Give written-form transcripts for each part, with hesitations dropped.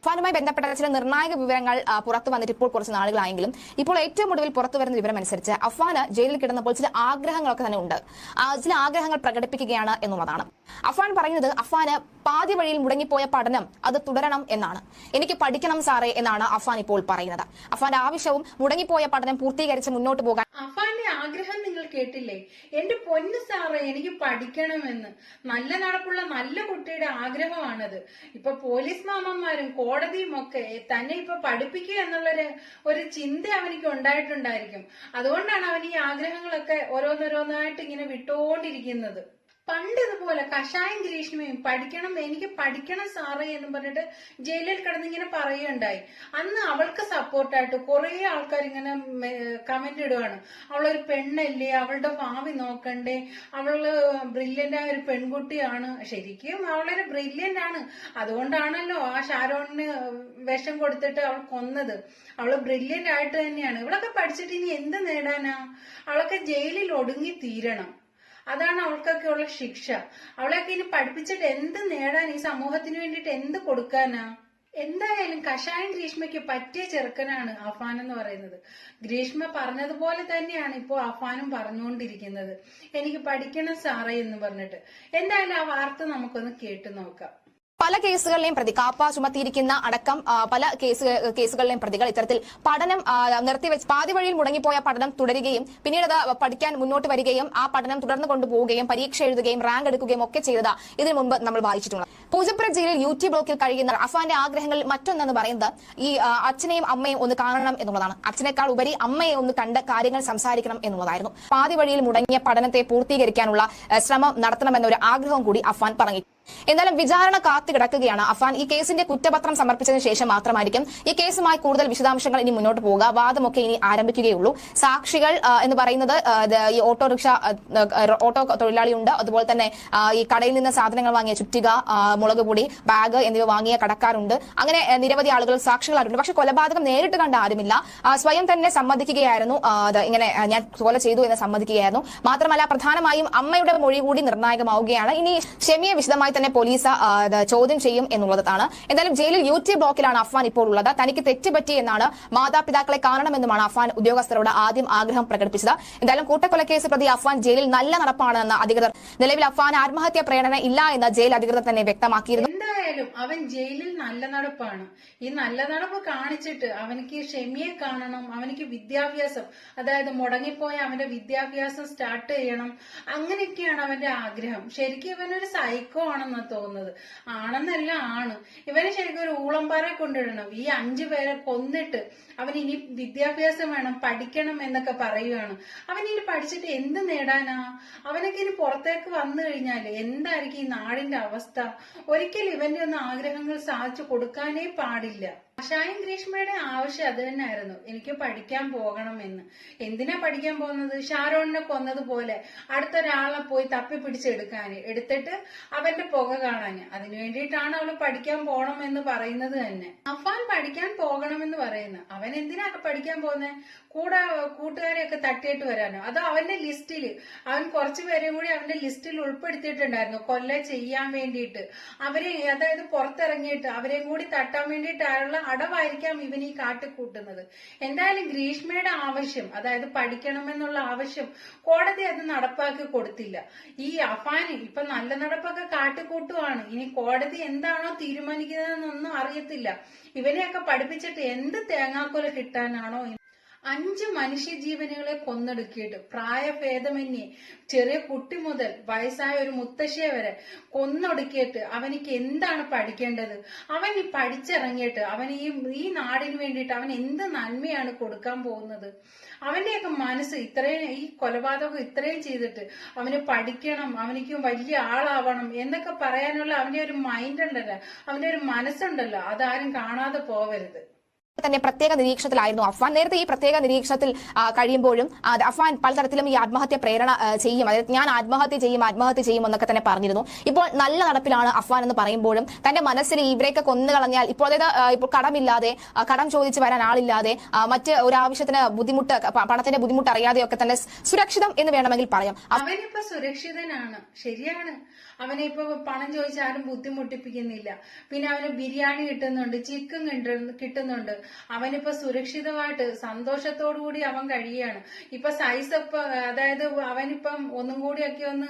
അഫാനുമായി ബന്ധപ്പെട്ട ചില നിർണായക വിവരങ്ങൾ പുറത്തു വന്നിട്ട് ഇപ്പോൾ കുറച്ച് നാളുകളായെങ്കിലും ഇപ്പോൾ ഏറ്റവും ഒടുവിൽ പുറത്തു വരുന്ന വിവരം അനുസരിച്ച് അഫാന് ജയിലിൽ കിടന്നപ്പോൾ ചില ആഗ്രഹങ്ങളൊക്കെ തന്നെ ഉണ്ട്. ചില ആഗ്രഹങ്ങൾ പ്രകടിപ്പിക്കുകയാണ് എന്നുള്ളതാണ്. അഫാൻ പറയുന്നത് അഫാന് പാതി വഴിയിൽ മുടങ്ങിപ്പോയ പഠനം അത് തുടരണം എന്നാണ്. എനിക്ക് പഠിക്കണം സാറേ എന്നാണ് അഫാൻ ഇപ്പോൾ പറയുന്നത്. അഫാന്റെ ആവശ്യവും മുടങ്ങിപ്പോയ പഠനം പൂർത്തീകരിച്ച് മുന്നോട്ട് പോകാൻ. അഫാന്റെ ആഗ്രഹം നിങ്ങൾ കേട്ടില്ലേ? എന്റെ പൊന്നു സാറേ, എനിക്ക് പഠിക്കണമെന്ന്. നല്ല നടപ്പുള്ള നല്ല കുട്ടിയുടെ ആഗ്രഹമാണത്. ഇപ്പൊ പോലീസ് മാമന്മാരും കോടതിയും ഒക്കെ തന്നെ ഇപ്പൊ പഠിപ്പിക്കുക എന്നുള്ളൊരു ചിന്ത അവനിക്ക് ഉണ്ടായിട്ടുണ്ടായിരിക്കും. അതുകൊണ്ടാണ് അവൻ ഈ ആഗ്രഹങ്ങളൊക്കെ ഓരോന്നോരോന്നായിട്ട് ഇങ്ങനെ വിട്ടുകൊണ്ടിരിക്കുന്നത്. പണ്ട് ഇതുപോലെ കഷായം ഗ്രീഷ്മയും പഠിക്കണം, എനിക്ക് പഠിക്കണം സാറേ എന്ന് പറഞ്ഞിട്ട് ജയിലിൽ കിടന്നിങ്ങനെ പറയുകയുണ്ടായി. അന്ന് അവൾക്ക് സപ്പോർട്ടായിട്ട് കുറെ ആൾക്കാർ ഇങ്ങനെ കമന്റ് ഇടുകയാണ്, അവളൊരു പെണ്ണല്ലേ, അവളുടെ ഭാവി നോക്കണ്ടേ, അവള് ബ്രില്യന്റ് ആയ ഒരു പെൺകുട്ടിയാണ്. ശരിക്കും അവളൊരു ബ്രില്യന്റ് ആണ്. അതുകൊണ്ടാണല്ലോ ആ ഷാരോണിന് വിഷം കൊടുത്തിട്ട് അവൾ കൊന്നത്. അവള് ബ്രില്യന്റ് ആയിട്ട് തന്നെയാണ്. ഇവളൊക്കെ പഠിച്ചിട്ട് ഇനി എന്ത് നേടാനാ? അവളൊക്കെ ജയിലിൽ ഒടുങ്ങി തീരണം. അതാണ് അവൾക്കൊക്കെ ഉള്ള ശിക്ഷ. അവളെയൊക്കെ ഇനി പഠിപ്പിച്ചിട്ട് എന്ത് നേടാൻ, ഈ സമൂഹത്തിന് വേണ്ടിയിട്ട് എന്ത് കൊടുക്കാനാ? എന്തായാലും കഷായം ഗ്രീഷ്മയ്ക്ക് പറ്റിയ ചെറുക്കനാണ് അഫാൻ എന്ന് പറയുന്നത്. ഗ്രീഷ്മ പറഞ്ഞതുപോലെ തന്നെയാണ് ഇപ്പോ അഫാനും പറഞ്ഞുകൊണ്ടിരിക്കുന്നത്, എനിക്ക് പഠിക്കണം സാറേ എന്ന് പറഞ്ഞിട്ട്. എന്തായാലും ആ വാർത്ത നമുക്കൊന്ന് കേട്ടു നോക്കാം. പല കേസുകളിലെയും പ്രതി കാപ്പ ചുമത്തിയിരിക്കുന്ന അടക്കം പല കേസുകളിലെയും പ്രതികൾ ഇത്തരത്തിൽ പഠനം നിർത്തിവെച്ച് പാതി വഴിയിൽ മുടങ്ങിപ്പോയ പഠനം തുടരുകയും പിന്നീട് അത് പഠിക്കാൻ മുന്നോട്ട് വരികയും ആ പഠനം തുടർന്ന് കൊണ്ടുപോവുകയും പരീക്ഷ എഴുതുകയും റാങ്ക് എടുക്കുകയും ഒക്കെ ചെയ്തത് ഇതിനു മുമ്പ് നമ്മൾ വായിച്ചിട്ടുണ്ട്. പൂജപ്പുര ജയിലിൽ യൂറ്റി ബ്ലോക്കിൽ കഴിയുന്ന അഫാന്റെ ആഗ്രഹങ്ങളിൽ മറ്റൊന്നെന്ന് പറയുന്നത് ഈ അച്ഛനെയും അമ്മയും ഒന്ന് കാണണം എന്നുള്ളതാണ്. അച്ഛനേക്കാൾ ഉപരി അമ്മയെ ഒന്ന് കണ്ട് കാര്യങ്ങൾ സംസാരിക്കണം എന്നുള്ളതായിരുന്നു. പാതി വഴിയിൽ മുടങ്ങിയ പഠനത്തെ പൂർത്തീകരിക്കാനുള്ള ശ്രമം നടത്തണമെന്നൊരു ആഗ്രഹവും കൂടി അഫാൻ പറഞ്ഞു. എന്നാലും വിചാരണ കാത്തുകിടക്കുകയാണ്. അഫാൻ ഈ കേസിന്റെ കുറ്റപത്രം സമർപ്പിച്ചതിന് ശേഷം മാത്രമായിരിക്കും ഈ കേസുമായി കൂടുതൽ വിശദാംശങ്ങൾ ഇനി മുന്നോട്ട് പോവുക. വാദമൊക്കെ ഇനി ആരംഭിക്കുകയുള്ളൂ. സാക്ഷികൾ എന്ന് പറയുന്നത് ഈ ഓട്ടോ തൊഴിലാളിയുണ്ട്, അതുപോലെ തന്നെ ഈ കടയിൽ നിന്ന് സാധനങ്ങൾ വാങ്ങിയ ചുറ്റിക, മുളക് പൊടി, ബാഗ് എന്നിവ വാങ്ങിയ കടക്കാരുണ്ട്. അങ്ങനെ നിരവധി ആളുകൾ സാക്ഷികളായിട്ടുണ്ട്. പക്ഷെ കൊലപാതകം നേരിട്ട് കണ്ട ആരുമില്ല. സ്വയം തന്നെ സമ്മതിക്കുകയായിരുന്നു, ഇങ്ങനെ ഞാൻ കൊല ചെയ്തു എന്ന് സമ്മതിക്കുകയായിരുന്നു. മാത്രമല്ല പ്രധാനമായും അമ്മയുടെ മൊഴി കൂടി നിർണായകമാവുകയാണ്. ഇനി ഷെമിയെ വിശദമായി തന്നെ പോലീസ് ചോദ്യം ചെയ്യും എന്നുള്ളതാണ്. എന്തായാലും ജയിലിൽ യൂറ്റി ബ്ലോക്കിലാണ് അഫാൻ ഇപ്പോൾ ഉള്ളത്. തനിക്ക് തെറ്റുപറ്റി എന്നാണ്, മാതാപിതാക്കളെ കാണണമെന്നുമാണ് അഫാൻ ഉദ്യോഗസ്ഥരോട് ആദ്യം ആഗ്രഹം പ്രകടിപ്പിച്ചത്. എന്തായാലും കൂട്ടക്കൊലക്കേസ് പ്രതി അഫാൻ ജയിലിൽ നല്ല നടപ്പാണെന്ന് അധികൃതർ. നിലവിൽ അഫാൻ ആത്മഹത്യാ പ്രേരണ ഇല്ല എന്ന് ജയിൽ അധികൃതർ തന്നെ വ്യക്തമാക്കിയിരുന്നു. എന്തായാലും അവൻ ജയിലിൽ നല്ല നടപ്പാണ്. ഈ നല്ല നടപ്പ് കാണിച്ചിട്ട് അവനിക്ക് ഷെമിയെ കാണണം, അവനിക്ക് വിദ്യാഭ്യാസം, അതായത് മുടങ്ങിപ്പോയ അവന്റെ വിദ്യാഭ്യാസം സ്റ്റാർട്ട് ചെയ്യണം, അങ്ങനെയൊക്കെയാണ് അവന്റെ ആഗ്രഹം. ശരിക്കും ഇവനൊരു സൈക്കോ ആണെന്നാ തോന്നുന്നത്. ആണെന്നല്ല, ആണ്. ഇവന് ശരിക്കും ഒരു ഊളംപാറ കൊണ്ടിടണം. ഈ 5 പേരെ കൊന്നിട്ട് അവൻ ഇനി വിദ്യാഭ്യാസം വേണം, പഠിക്കണം എന്നൊക്കെ പറയുകയാണ്. അവൻ ഇനി പഠിച്ചിട്ട് എന്ത് നേടാനാ? അവനൊക്കെ ഇനി പുറത്തേക്ക് വന്നു കഴിഞ്ഞാല് എന്തായിരിക്കും ഈ നാടിന്റെ അവസ്ഥ? ഒരിക്കലും ഇവന്റെ ഒന്നും ആഗ്രഹങ്ങൾ സാധിച്ചു കൊടുക്കാനേ പാടില്ല. കഷായം ഗ്രീഷ്മയുടെ ആവശ്യം അത് തന്നെയായിരുന്നു, എനിക്ക് പഠിക്കാൻ പോകണമെന്ന്. എന്തിനാ പഠിക്കാൻ പോകുന്നത്? ഷാരോണിനെ കൊന്നതുപോലെ അടുത്തൊരാളെ പോയി തപ്പി പിടിച്ചെടുക്കാന്, എടുത്തിട്ട് അവന്റെ പുക കാണാന്. അതിനു വേണ്ടിയിട്ടാണ് അവള് പഠിക്കാൻ പോകണം എന്ന് പറയുന്നത് തന്നെ. അഫാൻ പഠിക്കാൻ പോകണമെന്ന് പറയുന്നു. അവൻ എന്തിനാ പഠിക്കാൻ പോകുന്നത്? കൂട്ടുകാരെയൊക്കെ തട്ടിയിട്ട് വരാനോ? അതോ അവന്റെ ലിസ്റ്റില് അവൻ കുറച്ചുപേരെയും കൂടി അവന്റെ ലിസ്റ്റിൽ ഉൾപ്പെടുത്തിയിട്ടുണ്ടായിരുന്നു കൊല്ല ചെയ്യാൻ വേണ്ടിയിട്ട്. അവരെ, അതായത് പുറത്തിറങ്ങിയിട്ട് അവരെയും കൂടി തട്ടാൻ വേണ്ടിയിട്ടായുള്ള അടവായിരിക്കാം ഇവൻ ഈ കാട്ടിക്കൂട്ടുന്നത്. എന്തായാലും ഗ്രീഷ്മയുടെ ആവശ്യം, അതായത് പഠിക്കണമെന്നുള്ള ആവശ്യം, കോടതി അത് നടപ്പാക്കി കൊടുത്തില്ല. ഈ അഫാന് ഇപ്പൊ നല്ല നടപ്പൊക്കെ കാട്ടിക്കൂട്ടുവാണ്. ഇനി കോടതി എന്താണോ തീരുമാനിക്കുന്നതെന്നൊന്നും അറിയത്തില്ല. ഇവനെയൊക്കെ പഠിപ്പിച്ചിട്ട് എന്ത് തേങ്ങാക്കൊല കിട്ടാനാണോ? 5 മനുഷ്യജീവനുകളെ കൊന്നൊടുക്കിയിട്ട് പ്രായഭേദമന്യേ ചെറിയ കുട്ടി മുതൽ വയസ്സായ ഒരു മുത്തശ്ശിയെ വരെ കൊന്നൊടുക്കിയിട്ട് അവനിക്ക് എന്താണ് പഠിക്കേണ്ടത്? അവൻ ഈ പഠിച്ചിറങ്ങിയിട്ട് അവൻ ഈ നാടിന് വേണ്ടിയിട്ട് അവൻ എന്ത് നന്മയാണ് കൊടുക്കാൻ പോകുന്നത്? അവന്റെയൊക്കെ മനസ്സ് ഇത്രയും, ഈ കൊലപാതകം ഇത്രയും ചെയ്തിട്ട് അവന് പഠിക്കണം, അവനിക്ക് വലിയ ആളാവണം എന്നൊക്കെ പറയാനുള്ള അവന്റെ ഒരു മൈൻഡ് ഉണ്ടല്ലോ, അവന്റെ ഒരു മനസ്സുണ്ടല്ലോ, അതാരും കാണാതെ പോവരുത്. തന്നെ പ്രത്യേക നിരീക്ഷണത്തിലായിരുന്നു അഫ്വാൻ. നേരത്തെ ഈ പ്രത്യേക നിരീക്ഷണത്തിൽ കഴിയുമ്പോഴും അഫ്വാൻ പലതരത്തിലും ഈ ആത്മഹത്യ പ്രേരണ ചെയ്യും, അതായത് ഞാൻ ആത്മഹത്യ ചെയ്യും എന്നൊക്കെ തന്നെ പറഞ്ഞിരുന്നു. ഇപ്പോൾ നല്ല നടപ്പിലാണ് അഫ്വാൻ എന്ന് പറയുമ്പോഴും തന്റെ മനസ്സിൽ ഇവരെയൊക്കെ കൊന്നുകളഞ്ഞാൽ ഇപ്പോൾ കടമില്ലാതെ, കടം ചോദിച്ചു വരാൻ ആളില്ലാതെ, മറ്റ് ഒരാവശ്യത്തിന് ബുദ്ധിമുട്ട്, പണത്തിന്റെ ബുദ്ധിമുട്ട് അറിയാതെയൊക്കെ തന്നെ സുരക്ഷിതം എന്ന് വേണമെങ്കിൽ പറയാം. അവനിപ്പോ സുരക്ഷിതനാണ്, ശരിയാണ്. അവനിപ്പോ പണം ചോദിച്ചാലും ബുദ്ധിമുട്ടിപ്പിക്കുന്നില്ല. പിന്നെ അവന് ബിരിയാണി കിട്ടുന്നുണ്ട്, ചിക്കൻ കിട്ടുന്നുണ്ട്. അവനിപ്പോ സുരക്ഷിതമായിട്ട് സന്തോഷത്തോടുകൂടി അവൻ കഴിയാണ്. ഇപ്പൊ സൈസപ്പ്, അതായത് അവനിപ്പം ഒന്നും കൂടിയൊക്കെ ഒന്ന്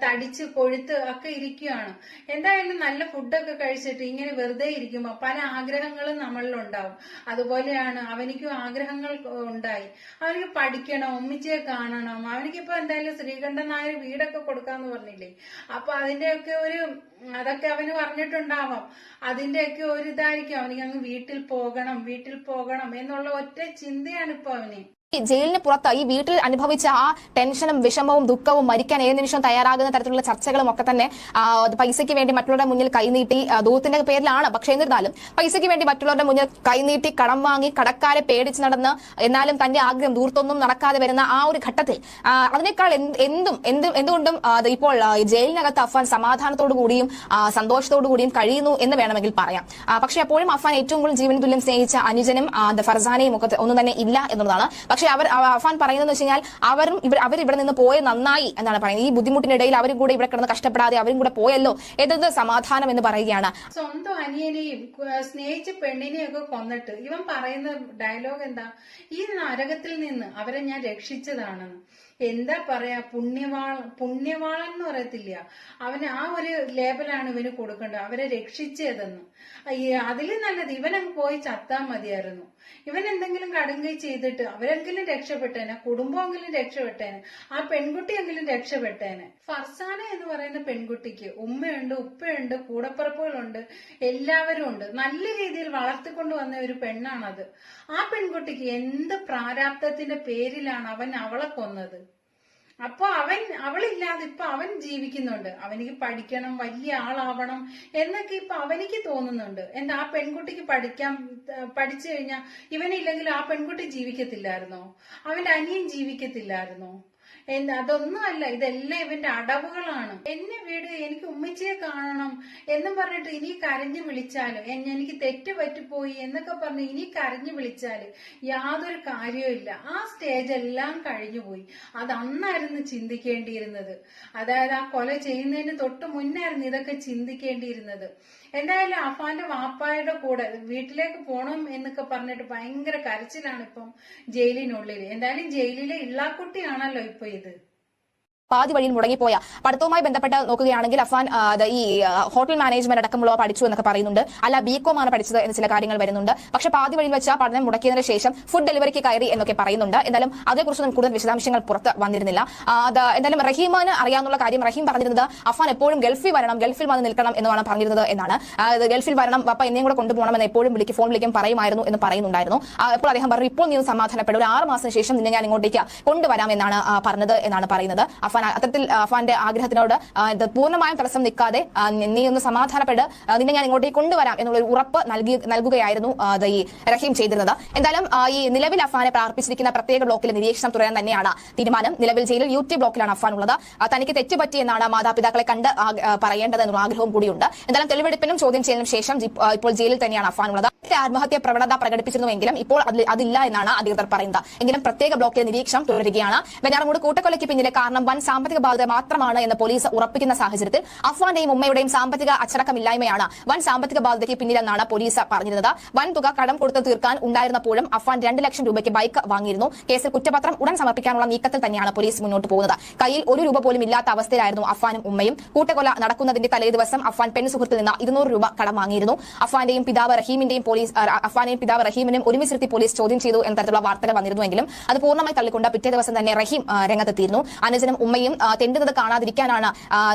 തടിച്ച് കൊഴുത്ത് ഒക്കെ ഇരിക്കുകയാണ്. എന്തായാലും നല്ല ഫുഡൊക്കെ കഴിച്ചിട്ട് ഇങ്ങനെ വെറുതെ ഇരിക്കുമ്പോ പല ആഗ്രഹങ്ങളും നമ്മളിലുണ്ടാവും. അതുപോലെയാണ് അവനിക്കും ആഗ്രഹങ്ങൾ ഉണ്ടായി. അവനിക്ക് പഠിക്കണം, ഉമ്മിച്ചയെ കാണണം. അവനിക്കിപ്പോ എന്തായാലും ശ്രീകണ്ഠൻ നായർ വീടൊക്കെ കൊടുക്കാന്ന് പറഞ്ഞില്ലേ, അപ്പൊ അതൊക്കെ അവന് പറഞ്ഞിട്ടുണ്ടാവാം. അതിന്റെയൊക്കെ ഒരു ഇതായിരിക്കും അവനിക്ക് അങ്ങ് വീട്ടിൽ പോകണം എന്നുള്ള ഒറ്റ ചിന്തയാണ് ഇപ്പൊ അവന്. ജയിലിന് പുറത്ത് ഈ വീട്ടിൽ അനുഭവിച്ച ആ ടെൻഷനും വിഷമവും ദുഃഖവും, മരിക്കാൻ ഏത് നിമിഷം തയ്യാറാകുന്ന തരത്തിലുള്ള ചർച്ചകളും ഒക്കെ തന്നെ പൈസയ്ക്ക് വേണ്ടി മറ്റുള്ളവരുടെ മുന്നിൽ കൈനീട്ടി, ദൂരത്തിന്റെ പേരിലാണ്, പക്ഷേ എന്നിരുന്നാലും പൈസയ്ക്ക് വേണ്ടി മറ്റുള്ളവരുടെ മുന്നിൽ കൈനീട്ടി കടം വാങ്ങി കടക്കാരെ പേടിച്ച് നടന്ന് എന്നാലും തന്റെ ആഗ്രഹം ദൂർത്തൊന്നും നടക്കാതെ വരുന്ന ആ ഒരു ഘട്ടത്തിൽ അതിനേക്കാൾ എന്തുകൊണ്ടും ഇപ്പോൾ ജയിലിനകത്ത് അഫ്വാൻ സമാധാനത്തോടു കൂടിയും സന്തോഷത്തോടു കൂടിയും കഴിയുന്നു എന്ന് വേണമെങ്കിൽ പറയാം. പക്ഷേ അപ്പോഴും അഫ്വാൻ ഏറ്റവും കൂടുതൽ ജീവൻ തുല്യം സ്നേഹിച്ച അനുജനും ഫർസാനയും ഒക്കെ ഒന്നും തന്നെ ഇല്ല എന്നുള്ളതാണ്. പക്ഷെ അഫ്വാൻ പറയുന്നത് വെച്ച് കഴിഞ്ഞാൽ അവർ ഇവിടെ നിന്ന് പോയത് നന്നായി എന്നാണ് പറയുന്നത്. ഈ ബുദ്ധിമുട്ടിനിടയിൽ അവരും കൂടെ ഇവിടെ കിടന്ന് കഷ്ടപ്പെടാതെ അവരും കൂടെ പോയല്ലോ എന്നത് സമാധാനം എന്ന് പറയുകയാണ്. സ്വന്തം അനിയനെയും സ്നേഹിച്ച പെണ്ണിനെയും ഒക്കെ കൊന്നിട്ട് ഇവൻ പറയുന്ന ഡയലോഗ് എന്താ, ഈ നരകത്തിൽ നിന്ന് അവരെ ഞാൻ രക്ഷിച്ചതാണെന്ന്. എന്താ പറയാ, പുണ്യവാളൻ എന്ന് പറയത്തില്ല, അവന് ആ ഒരു ലേബലാണ് ഇവന് കൊടുക്കേണ്ടത്, അവരെ രക്ഷിച്ചതെന്ന്. അതിൽ നല്ലത് ഇവനങ്ങ് പോയി ചത്താൻ മതിയായിരുന്നു. ഇവൻ എന്തെങ്കിലും കടുങ്കൈ ചെയ്തിട്ട് അവരെങ്കിലും രക്ഷപ്പെട്ടേനെ, കുടുംബമെങ്കിലും രക്ഷപ്പെട്ടേനെ, ആ പെൺകുട്ടിയെങ്കിലും രക്ഷപ്പെട്ടേനെ. ഫർസാന എന്ന് പറയുന്ന പെൺകുട്ടിക്ക് ഉമ്മയുണ്ട്, ഉപ്പയുണ്ട്, കൂടപ്പിറപ്പുകളുണ്ട്, എല്ലാവരും ഉണ്ട്. നല്ല രീതിയിൽ വളർത്തിക്കൊണ്ട് വന്ന ഒരു പെണ്ണാണത്. ആ പെൺകുട്ടിക്ക് എന്ത് പ്രാരാബ്ധത്തിന്റെ പേരിലാണ് അവൻ അവളെ കൊന്നത്. അപ്പൊ അവളില്ലാതെ ഇപ്പൊ അവൻ ജീവിക്കുന്നുണ്ട്. അവനിക്ക് പഠിക്കണം, വലിയ ആളാവണം എന്നൊക്കെ ഇപ്പൊ അവനിക്ക് തോന്നുന്നുണ്ട്. എന്താ, ആ പെൺകുട്ടിക്ക് പഠിച്ചു കഴിഞ്ഞാൽ ഇവനില്ലെങ്കിൽ ആ പെൺകുട്ടി ജീവിക്കത്തില്ലായിരുന്നോ? അവന്റെ അനിയൻ ജീവിക്കത്തില്ലായിരുന്നോ? അതൊന്നുമല്ല, ഇതെല്ലാം ഇവന്റെ അടവുകളാണ്. എന്നെ വീട്, എനിക്ക് ഉമ്മച്ചിയെ കാണണം എന്നും പറഞ്ഞിട്ട് ഇനി കരഞ്ഞു വിളിച്ചാല്, എനിക്ക് തെറ്റ് പറ്റിപ്പോയി എന്നൊക്കെ പറഞ്ഞ് ഇനി കരഞ്ഞു വിളിച്ചാല് യാതൊരു കാര്യവും ഇല്ല. ആ സ്റ്റേജ് എല്ലാം കഴിഞ്ഞുപോയി. അത് അന്നായിരുന്നു ചിന്തിക്കേണ്ടിയിരുന്നത്. അതായത് ആ കൊല ചെയ്യുന്നതിന് തൊട്ട് മുന്നായിരുന്നു ഇതൊക്കെ ചിന്തിക്കേണ്ടിയിരുന്നത്. എന്തായാലും അഫ്വാന്റെ വാപ്പായുടെ കൂടെ വീട്ടിലേക്ക് പോണം എന്നൊക്കെ പറഞ്ഞിട്ട് ഭയങ്കര കരച്ചിലാണ് ഇപ്പം ജയിലിനുള്ളിൽ. എന്തായാലും ജയിലിലെ ഇള്ളാക്കുട്ടിയാണല്ലോ ഇപ്പൊ ഇത്. പാതി വഴിയിൽ മുടങ്ങിപ്പോയ പഠിത്തവുമായി ബന്ധപ്പെട്ട് നോക്കുകയാണെങ്കിൽ അഫ്വാൻ ഈ ഹോട്ടൽ മാനേജ്മെന്റ് അടക്കമുള്ളവ പഠിച്ചു എന്നൊക്കെ പറയുന്നുണ്ട്. അല്ല, ബികോം ആണ് പഠിച്ചത് എന്ന് ചില കാര്യങ്ങൾ വരുന്നുണ്ട്. പക്ഷെ പാതി വഴിയിൽ വെച്ച പഠനം മുടക്കിയതിനു ശേഷം ഫുഡ് ഡെലിവറിക്ക് കയറി എന്നൊക്കെ പറയുന്നുണ്ട്. എന്തായാലും അതേക്കുറിച്ച് കൂടുതൽ വിശദാംശങ്ങൾ പുറത്ത് വന്നിരുന്നില്ല. എന്തായാലും റഹീമിന് അറിയാവുന്ന കാര്യം, റഹീം പറഞ്ഞിരുന്നത് അഫ്വാൻ എപ്പോഴും ഗൾഫിൽ വന്ന് നിൽക്കണം എന്നാണ് പറഞ്ഞിരുന്നത് എന്നാണ്. ഗൾഫിൽ വരണം, പപ്പ എന്നെയും കൂടെ കൊണ്ടുപോകണം എന്ന് എപ്പോഴും ഫോൺ വിളിക്കും പറയുമായിരുന്നു എന്ന് പറയുന്നുണ്ടായിരുന്നു. അപ്പോൾ അദ്ദേഹം പറഞ്ഞു, ഇപ്പോൾ നീ സമാധാനപ്പെടും, ഒരു 6 മാസത്തിന് ശേഷം നിന്നെ ഞാൻ ഇങ്ങോട്ടേക്ക് കൊണ്ടുവരാം എന്നാണ് പറഞ്ഞത് എന്നാണ് പറയുന്നത്. അത്തരത്തിൽ അഫ്വാന്റെ ആഗ്രഹത്തിനോട് പൂർണ്ണമായും തടസ്സം നിൽക്കാതെ നീ ഒന്ന് സമാധാനപ്പെട്ട് നിന്നെ ഞാൻ ഇങ്ങോട്ടേക്ക് കൊണ്ടുവരാം എന്നുള്ള ഒരു ഉറപ്പ് നൽകുകയായിരുന്നു ഈ റഹീം ചെയ്തിരുന്നത്. എന്തായാലും ഈ നിലവിൽ അഫ്വാനെ പാർപ്പിച്ചിരിക്കുന്ന പ്രത്യേക ബ്ലോക്കിലെ നിരീക്ഷണം തുടരാൻ തന്നെയാണ് തീരുമാനം. നിലവിൽ ജയിലിൽ യൂട്യൂബ് ബ്ലോക്കിലാണ് അഫ്വാൻ ഉള്ളത്. തനിക്ക് തെറ്റുപറ്റിയെന്നാണ് മാതാപിതാക്കളെ കണ്ട് പറയേണ്ടത് എന്നുള്ള ആഗ്രഹവും കൂടിയുണ്ട്. എന്തായാലും തെളിവെടുപ്പിനും ചോദ്യം ചെയ്യലിനും ശേഷം ഇപ്പോൾ ജയിലിൽ തന്നെയാണ് അഫ്വാൻ ഉള്ളത്. ആത്മഹത്യ പ്രവണത പ്രകടിപ്പിച്ചിരുന്നുവെങ്കിലും ഇപ്പോൾ അതില്ല എന്നാണ് അധികൃതർ പറയുന്നത്. എങ്കിലും പ്രത്യേക ബ്ലോക്കിലെ നിരീക്ഷണം തുടരുകയാണ്. വെഞ്ഞാറമൂട് കൂട്ടക്കൊലയ്ക്ക് പിന്നിലെ കാരണം വൻ സാമ്പത്തിക ബാധ്യത മാത്രമാണ് എന്ന് പോലീസ് ഉറപ്പിക്കുന്ന സാഹചര്യത്തിൽ അഫ്വാന്റെയും ഉമ്മയുടെയും സാമ്പത്തിക അച്ചടക്കമില്ലായ്മയാണ് വൻ സാമ്പത്തിക ബാധ്യതയ്ക്ക് പിന്നിലെന്നാണ് പോലീസ് പറഞ്ഞിരുന്നത്. വൻ തുക കടം കൊടുത്ത് തീർക്കാൻ ഉണ്ടായിരുന്നപ്പോഴും അഫ്വാൻ 2 ലക്ഷം രൂപയ്ക്ക് ബൈക്ക് വാങ്ങിയിരുന്നു. കേസിൽ കുറ്റപത്രം ഉടൻ സമർപ്പിക്കാനുള്ള നീക്കത്തിൽ തന്നെയാണ് പോലീസ് മുന്നോട്ട് പോകുന്നത്. കയ്യിൽ 1 രൂപ പോലും ഇല്ലാത്ത അവസ്ഥയിലായിരുന്നു അഫ്വാനും ഉമ്മയും. കൂട്ടക്കൊല നടക്കുന്നതിന്റെ തലേ ദിവസം അഫ്വാൻ പെൺസുഹൃത്തിൽ നിന്ന് 200 രൂപ കടം വാങ്ങിയിരുന്നു. അഫ്വാന്റെയും പിതാവ് റഹീമിനും ഒരുമിച്ചിരുത്തി പോലീസ് ചോദ്യം ചെയ്തു എന്ന തരത്തിലുള്ള വാർത്തകൾ വന്നിരുന്നുവെങ്കിലും അത് പൂർണ്ണമായി തള്ളിക്കൊണ്ട് പിറ്റേ ദിവസം തന്നെ റഹീം രംഗത്തെത്തിയിരുന്നു. അനുജനും ഉമ്മയും തെണ്ടുന്നത് കാണാതിരിക്കാനാണ്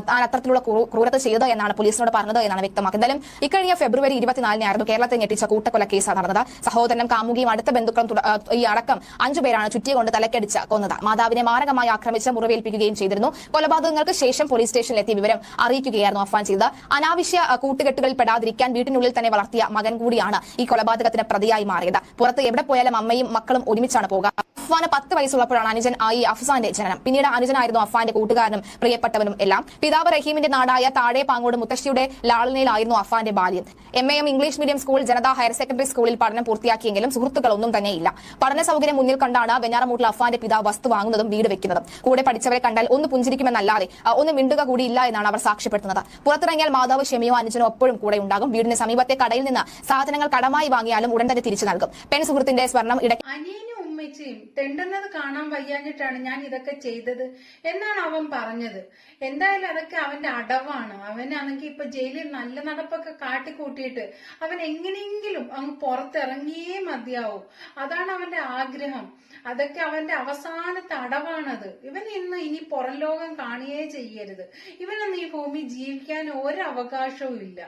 താൻ അത്തരത്തിലുള്ള ക്രൂരത ചെയ്തത് എന്നാണ് പോലീസിനോട് പറഞ്ഞത് എന്നാണ് വ്യക്തമാക്കുന്നത്. എന്തായാലും ഇക്കഴിഞ്ഞ ഫെബ്രുവരി 24-നായിരുന്നു കേരളത്തെ ഞെട്ടിച്ച കൂട്ടക്കൊല കേസ് നടന്നത്. സഹോദരനും കാമുകിയും അടുത്ത ബന്ധുക്കളും ഈ അടക്കം 5 പേരാണ് ചുറ്റികൊണ്ട് തലക്കടിച്ച് കൊന്നത്. മാതാവിനെ മാരകമായി ആക്രമിച്ച് മുറിവേൽപ്പിക്കുകയും ചെയ്തിരുന്നു. കൊലപാതകങ്ങൾക്ക് ശേഷം പോലീസ് സ്റ്റേഷനിലെത്തി വിവരം അറിയിക്കുകയായിരുന്നു അഫ്വാൻ ചെയ്തത്. അനാവശ്യ കൂട്ടുകെട്ടുകളിൽ പെടാതിരിക്കാൻ വീട്ടിനുള്ളിൽ തന്നെ വളർത്തിയ മകൻ കൂടിയാണ് ഈ കൊലപാതകത്തിന് പ്രതിയായി മാറിയത്. പുറത്ത് എവിടെ പോയാലും അമ്മയും മക്കളും ഒരുമിച്ചാണ് പോകുക. അഫ്വാന് 10 വയസ്സുള്ളപ്പോഴാണ് അനുജൻ ഈ അഫ്സാന്റെ ജനനം. പിന്നീട് അനുജനായിരുന്നു അഫ്വാന്റെ കൂട്ടുകാരനും പ്രിയപ്പെട്ടവനും എല്ലാം. പിതാവ് റഹീമിന്റെ നാടായ താഴെ പാങ്ങോട് മുത്തശ്ശിയുടെ ലാളനയിലായിരുന്നു അഫ്വാന്റെ ബാല്യം. MAM English medium school, Janata higher secondary സ്കൂളിൽ പഠനം പൂർത്തിയാക്കിയെങ്കിലും സുഹൃത്തുക്കളൊന്നും തന്നെയില്ല. പഠന സൗകര്യം മുന്നിൽ കണ്ടാണ് വെഞ്ഞാറമൂട്ടിൽ അഫ്വാന്റെ പിതാവ് വസ്തു വാങ്ങുന്നതും വീട് വെക്കുന്നതും. കൂടെ പഠിച്ചവരെ കണ്ടാൽ ഒന്ന് പുഞ്ചിരിക്കുമെന്നല്ലാതെ ഒന്ന് മിണ്ടുക കൂടിയില്ല എന്നാണ് അവർ സാക്ഷ്യപ്പെടുത്തുന്നത്. പുറത്തിറങ്ങിയാൽ മാതാവ് ഷെമിയോ അനുജനോ എപ്പോഴും കൂടെ ഉണ്ടാകും. വീടിന് സമീപത്തെ കടയിൽ നിന്ന് സാധനങ്ങൾ കടമായി വാങ്ങിയാലും ഉടൻ തന്നെ തിരിച്ചു നൽകും. പെൺ സുഹൃത്തിന്റെ സ്വർണം ഇടയ്ക്ക് അനിയനും ഉമ്മച്ചിയും തെണ്ടുന്നത് കാണാൻ വയ്യാഞ്ഞിട്ടാണ് ഞാൻ ഇതൊക്കെ ചെയ്തത് എന്നാണ് അവൻ പറഞ്ഞത്. എന്തായാലും അതൊക്കെ അവന്റെ അടവാണ്. അവനാണെങ്കിൽ ഇപ്പൊ ജയിലിൽ നല്ല നടപ്പൊക്കെ കാട്ടിക്കൂട്ടിയിട്ട് അവൻ എങ്ങനെയെങ്കിലും അങ്ങ് പുറത്തിറങ്ങിയേ മതിയാവും. അതാണ് അവന്റെ ആഗ്രഹം. അതൊക്കെ അവന്റെ അവസാനത്തെ അടവാണത്. ഇവൻ ഇനി പുറം ലോകം കാണുകയേ ചെയ്യരുത്. ഇവനൊന്നും ഈ ഭൂമി ജീവിക്കാൻ ഒരവകാശവും ഇല്ല.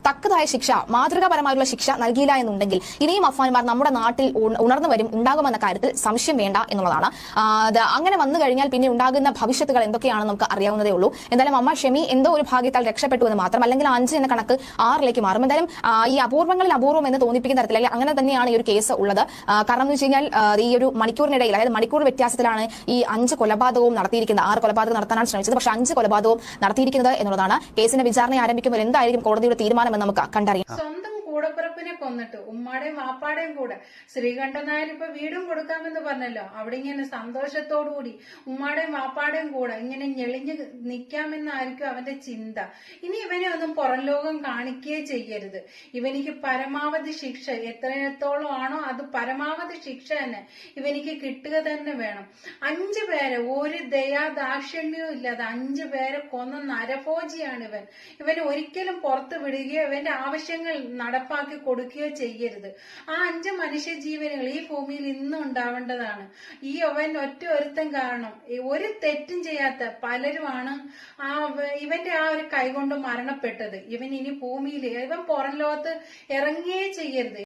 തക്കതായ ശിക്ഷ, മാതൃകാപരമായുള്ള ശിക്ഷ നൽകിയില്ല എന്നുണ്ടെങ്കിൽ ഇനിയും അഫ്വാൻമാർ നമ്മുടെ നാട്ടിൽ ഉണർന്നു വരും, ഉണ്ടാകുമെന്ന കാര്യത്തിൽ സംശയം വേണ്ട എന്നുള്ളതാണ്. അങ്ങനെ വന്നു കഴിഞ്ഞാൽ പിന്നെ ഉണ്ടാകുന്ന ഭവിഷ്യത്തുകൾ എന്തൊക്കെയാണെന്ന് നമുക്ക് അറിയാവുന്നതേ ഉള്ളൂ. എന്തായാലും അമ്മ ഷെമി എന്തോ ഒരു ഭാഗ്യത്താൽ രക്ഷപ്പെട്ടു എന്ന് മാത്രം. അല്ലെങ്കിൽ 5 എന്ന കണക്ക് 6ലേക്ക് മാറും. എന്തായാലും ഈ അപൂർവങ്ങളിൽ അപൂർവം എന്ന് തോന്നിപ്പിക്കുന്ന തരത്തിൽ അങ്ങനെ തന്നെയാണ് ഈ ഒരു കേസ് ഉള്ളത്. കാരണം എന്ന് വെച്ച് കഴിഞ്ഞാൽ ഈ ഒരു മണിക്കൂറിനിടയിൽ, അതായത് മണിക്കൂർ വ്യത്യാസത്തിലാണ് ഈ 5 കൊലപാതകവും നടത്തിയിരിക്കുന്നത്. 6 കൊലപാതകം നടത്താനാണ് ശ്രമിച്ചത്, പക്ഷേ 5 കൊലപാതകവും നടത്തിയിരിക്കുന്നത് എന്നുള്ളതാണ്. കേസിന്റെ വിചാരണ ആരംഭിക്കുമ്പോൾ എന്തായിരിക്കും കോടതിയുടെ തീരുമാനം എന്ന് നമുക്ക് കണ്ടറിയാം. സ്വന്തം കൂടപ്പിറപ്പിനെ കൊന്നിട്ട് ഉമ്മാടെയും വാപ്പാടെയും കൂടെ ശ്രീകണ്ഠൻ നായർ ഇപ്പൊ വീടും കൊടുക്കാമെന്ന് പറഞ്ഞല്ലോ. അവിടെ ഇങ്ങനെ സന്തോഷത്തോടുകൂടി ഉമ്മാടെയും വാപ്പാടെയും കൂടെ ഇങ്ങനെ ഞെളിഞ്ഞ് നിൽക്കാമെന്നായിരിക്കും അവന്റെ ചിന്ത. ഇനി ഇവനെ ഒന്നും പുറം ലോകം കാണിക്കുകയേ ചെയ്യരുത്. ഇവനിക്ക് പരമാവധി ശിക്ഷ എത്രത്തോളം ആണോ അത് പരമാവധി ശിക്ഷ തന്നെ ഇവനിക്ക് കിട്ടുക തന്നെ വേണം. 5 പേരെ ഒരു ദയാദാക്ഷ്യണ്യവും ഇല്ലാതെ 5 പേരെ കൊന്ന നരഭോജിയാണ് ഇവൻ. ഇവന് ഒരിക്കലും പുറത്ത് വിടുകയോ ഇവന്റെ ആവശ്യങ്ങൾ നടപ്പാക്കി കൊടുക്കുകയോ ചെയ്യരുത്. ആ 5 മനുഷ്യജീവനുകൾ ഈ ഭൂമിയിൽ ഇന്നും ഉണ്ടാവേണ്ടതാണ്. ഈ അവൻ ഒറ്റ ഒരുത്തൻ കാരണം ഒരു തെറ്റും ചെയ്യാത്ത പലരുമാണ് ഇവന്റെ ആ ഒരു കൈകൊണ്ട് മരണപ്പെട്ടത്. ഇവൻ ഇനി ഭൂമിയിൽ ഇവൻ പുറം ലോകത്ത് ഇറങ്ങുകയേ ചെയ്യരുത്.